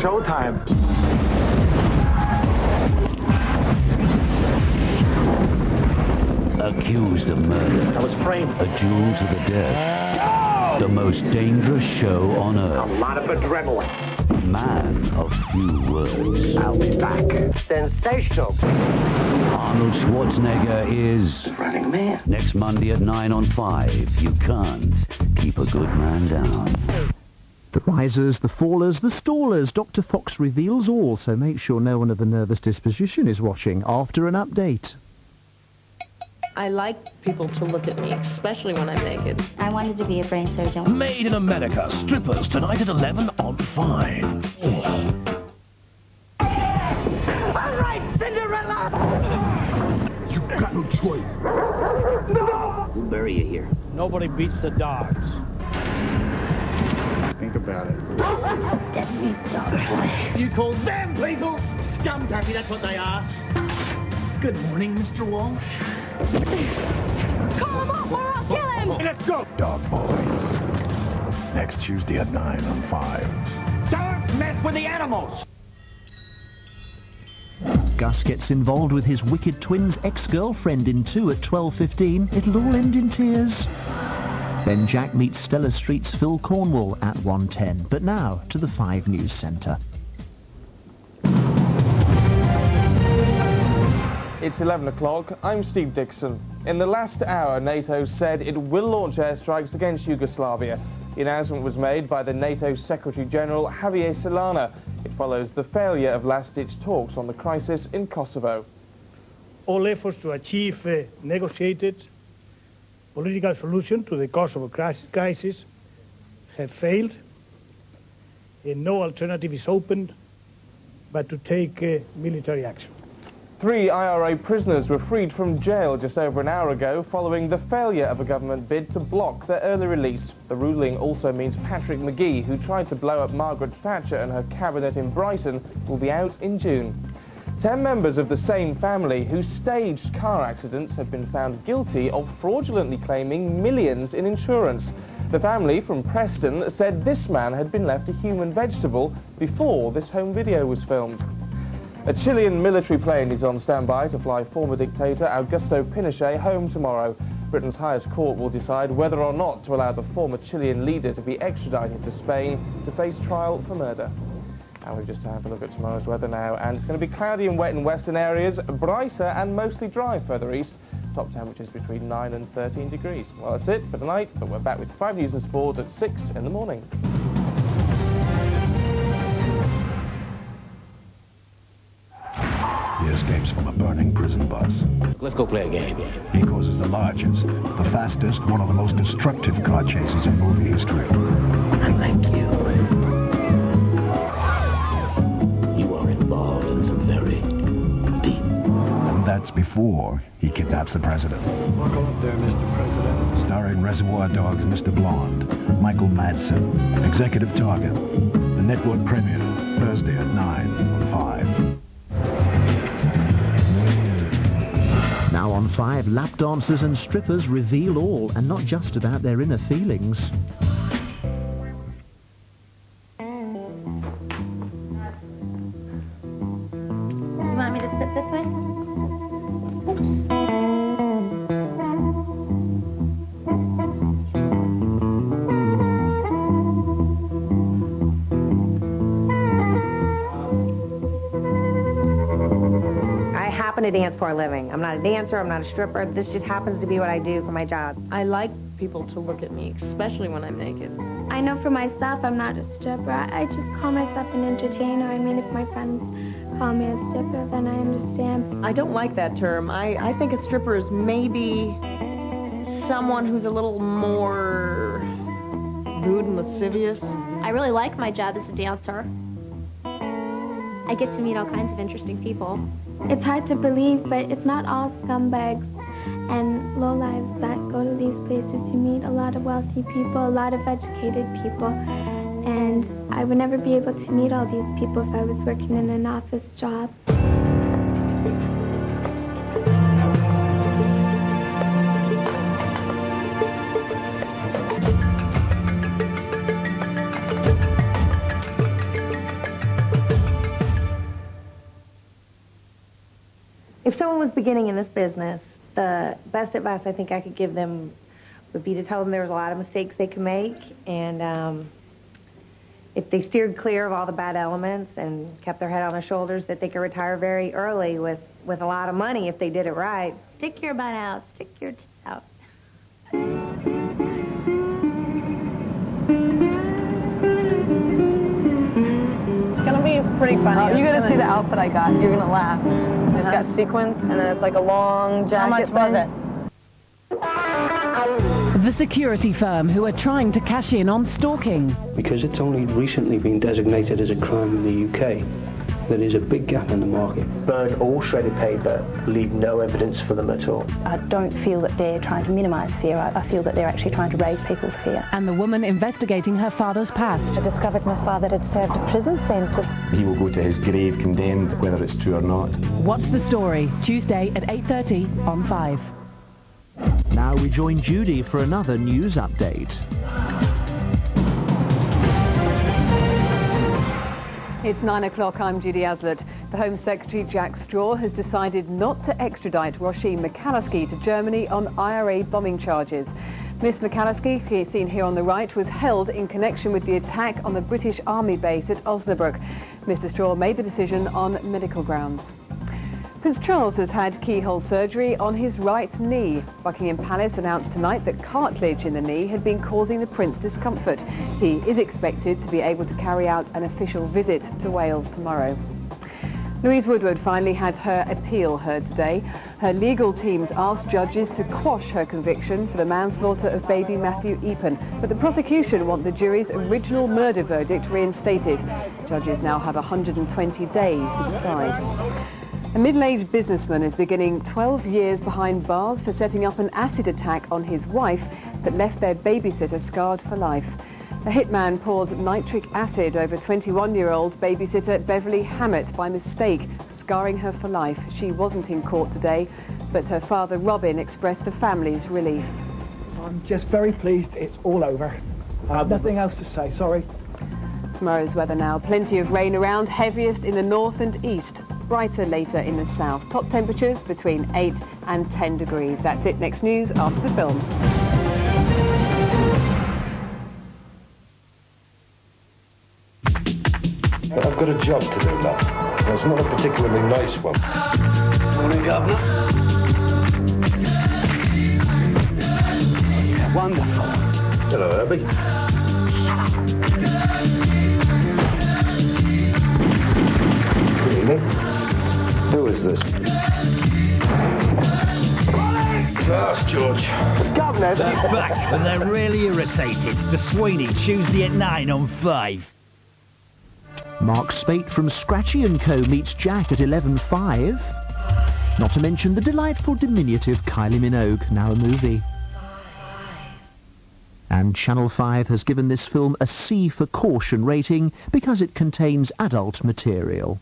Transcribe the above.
showtime. Accused of murder. I was framed. A duel to the death. The most dangerous show on A earth. lot of adrenaline. Man of few words. I'll be back. Sensational. Arnold Schwarzenegger is Running Man. next Monday at 9 on 5. You can't keep a good man down. The risers, the fallers, the stallers. Dr. Fox reveals all, so make sure no one of a nervous disposition is watching after an update. I like people to look at me, especially when I'm naked. I wanted to be a brain surgeon. Made in America. Strippers tonight at 11 on 5. All right, Cinderella! You got no choice. No! We'll bury you here. Nobody beats the dogs. Think about it. You call them people scum daddy, that's what they are. Good morning, Mr. Walsh. Call him up or I'll kill him! Let's go! Dog Boys. Next Tuesday at 9 on 5. Don't mess with the animals! Gus gets involved with his wicked twin's ex-girlfriend in 2 at 12:15. It'll all end in tears. Then Jack meets Stella Street's Phil Cornwall at 1:10. But now to the 5 News Centre. It's 11 o'clock. I'm Steve Dixon. In the last hour, NATO said it will launch airstrikes against Yugoslavia. The announcement was made by the NATO Secretary-General Javier Solana. It follows the failure of last-ditch talks on the crisis in Kosovo. All efforts to achieve a negotiated political solution to the Kosovo crisis have failed, and no alternative is open but to take military action. 3 IRA prisoners were freed from jail just over an hour ago following the failure of a government bid to block their early release. The ruling also means Patrick McGee, who tried to blow up Margaret Thatcher and her cabinet in Brighton, will be out in June. 10 members of the same family who staged car accidents have been found guilty of fraudulently claiming millions in insurance. The family from Preston said this man had been left a human vegetable before this home video was filmed. A Chilean military plane is on standby to fly former dictator Augusto Pinochet home tomorrow. Britain's highest court will decide whether or not to allow the former Chilean leader to be extradited to Spain to face trial for murder. And we've just time for a look at tomorrow's weather now, and it's going to be cloudy and wet in western areas, brighter and mostly dry further east. Top temperatures between 9 and 13 degrees. Well, that's it for tonight, but we're back with 5 News and Sport at 6 in the morning. He escapes from a burning prison bus. Let's go play a game. He causes the largest, the fastest, one of the most destructive car chases in movie history. I like you. You are involved in some very deep. And that's before he kidnaps the president. Buckle up there, Mr. President. Starring Reservoir Dogs' Mr. Blonde, Michael Madsen, Executive Target. The network premiere, Thursday at 9 on 5. Now on 5, lap dancers and strippers reveal all, and not just about their inner feelings. You want me to sit this way? I happen to dance for a living. I'm not a dancer, I'm not a stripper. This just happens to be what I do for my job. I like people to look at me, especially when I'm naked. I know for myself I'm not a stripper. I just call myself an entertainer. I mean, if my friends call me a stripper, then I understand. I don't like that term. I think a stripper is maybe someone who's a little more rude and lascivious. I really like my job as a dancer. I get to meet all kinds of interesting people. It's hard to believe, but it's not all scumbags and lowlives that go to these places. You meet a lot of wealthy people, a lot of educated people, and I would never be able to meet all these people if I was working in an office job. If someone was beginning in this business, the best advice I think I could give them would be to tell them there was a lot of mistakes they could make, and if they steered clear of all the bad elements and kept their head on their shoulders, that they could retire very early with a lot of money if they did it right. Stick your butt out. Stick your teeth out. It's gonna be pretty funny. You're gonna see the outfit I got. You're gonna laugh. It's got sequins, and then it's like a long jacket. How much was it? The security firm who are trying to cash in on stalking. Because it's only recently been designated as a crime in the UK, there is a big gap in the market. Burn all shredded paper, leave no evidence for them at all. I don't feel that they're trying to minimise fear. I feel that they're actually trying to raise people's fear. And the woman investigating her father's past. I discovered my father had served a prison sentence. He will go to his grave condemned, whether it's true or not. What's the Story? Tuesday at 8:30 on 5. Now we join Judy for another news update. It's 9 o'clock. I'm Judy Aslett. The Home Secretary Jack Straw has decided not to extradite Roisin McCallasky to Germany on IRA bombing charges. Miss McCallasky, seen here on the right, was held in connection with the attack on the British Army base at Osnabrück. Mr. Straw made the decision on medical grounds. Prince Charles has had keyhole surgery on his right knee. Buckingham Palace announced tonight that cartilage in the knee had been causing the prince discomfort. He is expected to be able to carry out an official visit to Wales tomorrow. Louise Woodward finally had her appeal heard today. Her legal teams asked judges to quash her conviction for the manslaughter of baby Matthew Eapen, but the prosecution want the jury's original murder verdict reinstated. Judges now have 120 days to decide. A middle-aged businessman is beginning 12 years behind bars for setting up an acid attack on his wife that left their babysitter scarred for life. A hitman poured nitric acid over 21-year-old babysitter Beverly Hammett by mistake, scarring her for life. She wasn't in court today, but her father Robin expressed the family's relief. I'm just very pleased it's all over. I have nothing else to say, sorry. Tomorrow's weather now. Plenty of rain around, heaviest in the north and east. Brighter later in the south. Top temperatures between 8 and 10 degrees. That's it. Next news after the film. I've got a job to do, love. And it's not a particularly nice one. Morning, Governor. Yeah, wonderful. Hello, Herbie. Good evening. Who is this? That's George. Governor, they're back and they're really irritated. The Sweeney, Tuesday at 9 on 5. Mark Spate from Scratchy & Co. meets Jack at 11:05. Not to mention the delightful diminutive Kylie Minogue, now a movie. And Channel 5 has given this film a C for caution rating because it contains adult material.